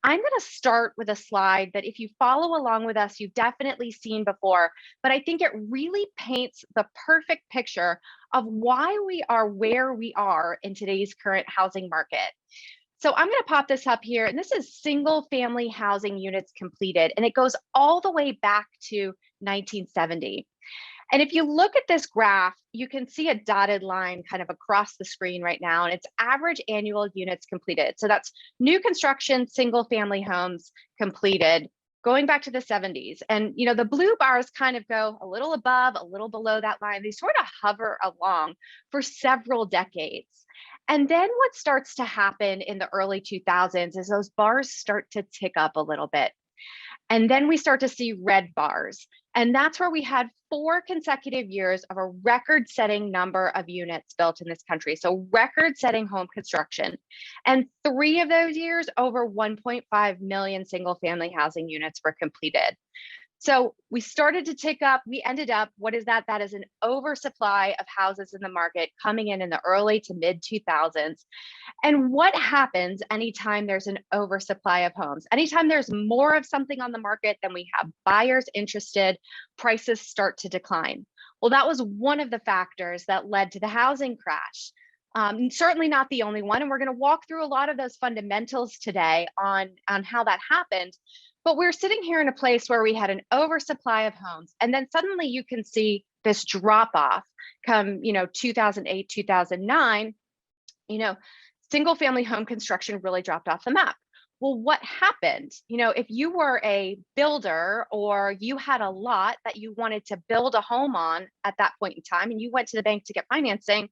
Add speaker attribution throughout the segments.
Speaker 1: I'm going to start with a slide that if you follow along with us, you've definitely seen before, but I think it really paints the perfect picture of why we are where we are in today's current housing market. So I'm going to pop this up here, and this is single family housing units completed, and it goes all the way back to 1970. And if you look at this graph, you can see a dotted line kind of across the screen right now, and it's average annual units completed. So that's new construction, single family homes completed going back to the 70s. And the blue bars kind of go a little above, a little below that line. They sort of hover along for several decades. And then what starts to happen in the early 2000s is those bars start to tick up a little bit. And then we start to see red bars. And that's where we had 4 consecutive years of a record setting number of units built in this country. So record setting home construction. And 3 of those years, over 1.5 million single family housing units were completed. So we started to tick up. We ended up, what is that? That is an oversupply of houses in the market coming in the early to mid 2000s. And what happens anytime there's an oversupply of homes? Anytime there's more of something on the market than we have buyers interested, prices start to decline. Well, that was one of the factors that led to the housing crash. Certainly not the only one. And we're going to walk through a lot of those fundamentals today on how that happened. But we're sitting here in a place where we had an oversupply of homes. And then suddenly you can see this drop off come, 2008, 2009, single family home construction really dropped off the map. Well, what happened? If you were a builder or you had a lot that you wanted to build a home on at that point in time and you went to the bank to get financing,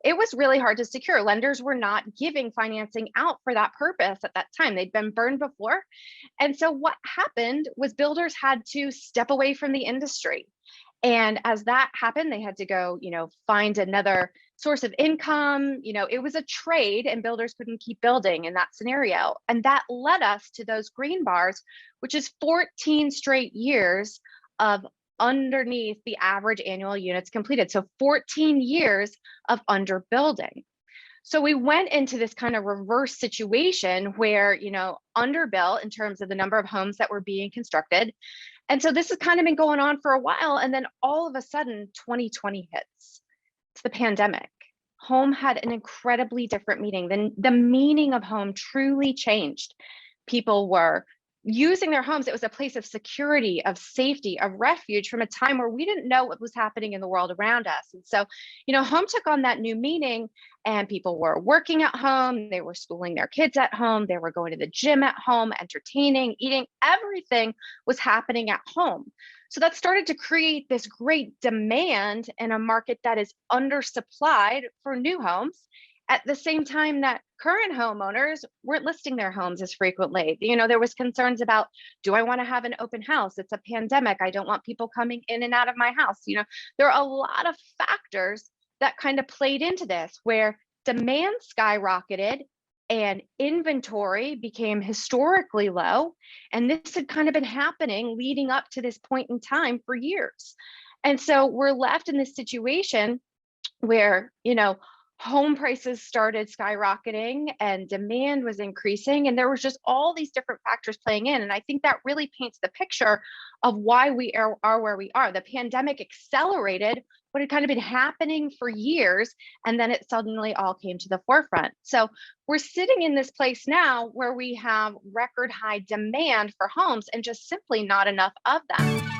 Speaker 1: it was really hard to secure. Lenders were not giving financing out for that purpose at that time. They'd been burned before. And so what happened was builders had to step away from the industry. And as that happened, they had to go, find another source of income. It was a trade and builders couldn't keep building in that scenario. And that led us to those green bars, which is 14 straight years of underneath the average annual units completed. So 14 years of underbuilding. So we went into this kind of reverse situation where, underbuilt in terms of the number of homes that were being constructed. And so this has kind of been going on for a while. And then all of a sudden, 2020 hits. It's the pandemic. Home had an incredibly different meaning. The meaning of home truly changed. People were using their homes. It was a place of security, of safety, of refuge from a time where we didn't know what was happening in the world around us. And so, home took on that new meaning, and people were working at home. They were schooling their kids at home. They were going to the gym at home, entertaining, eating. Everything was happening at home. So that started to create this great demand in a market that is undersupplied for new homes. At the same time that current homeowners weren't listing their homes as frequently. There was concerns about, do I want to have an open house? It's a pandemic. I don't want people coming in and out of my house. There are a lot of factors that kind of played into this, where demand skyrocketed and inventory became historically low. And this had kind of been happening leading up to this point in time for years. And so we're left in this situation where, home prices started skyrocketing and demand was increasing, and there was just all these different factors playing in. And I think that really paints the picture of why we are where we are. The pandemic accelerated what had kind of been happening for years, and then it suddenly all came to the forefront. So we're sitting in this place now where we have record high demand for homes and just simply not enough of them.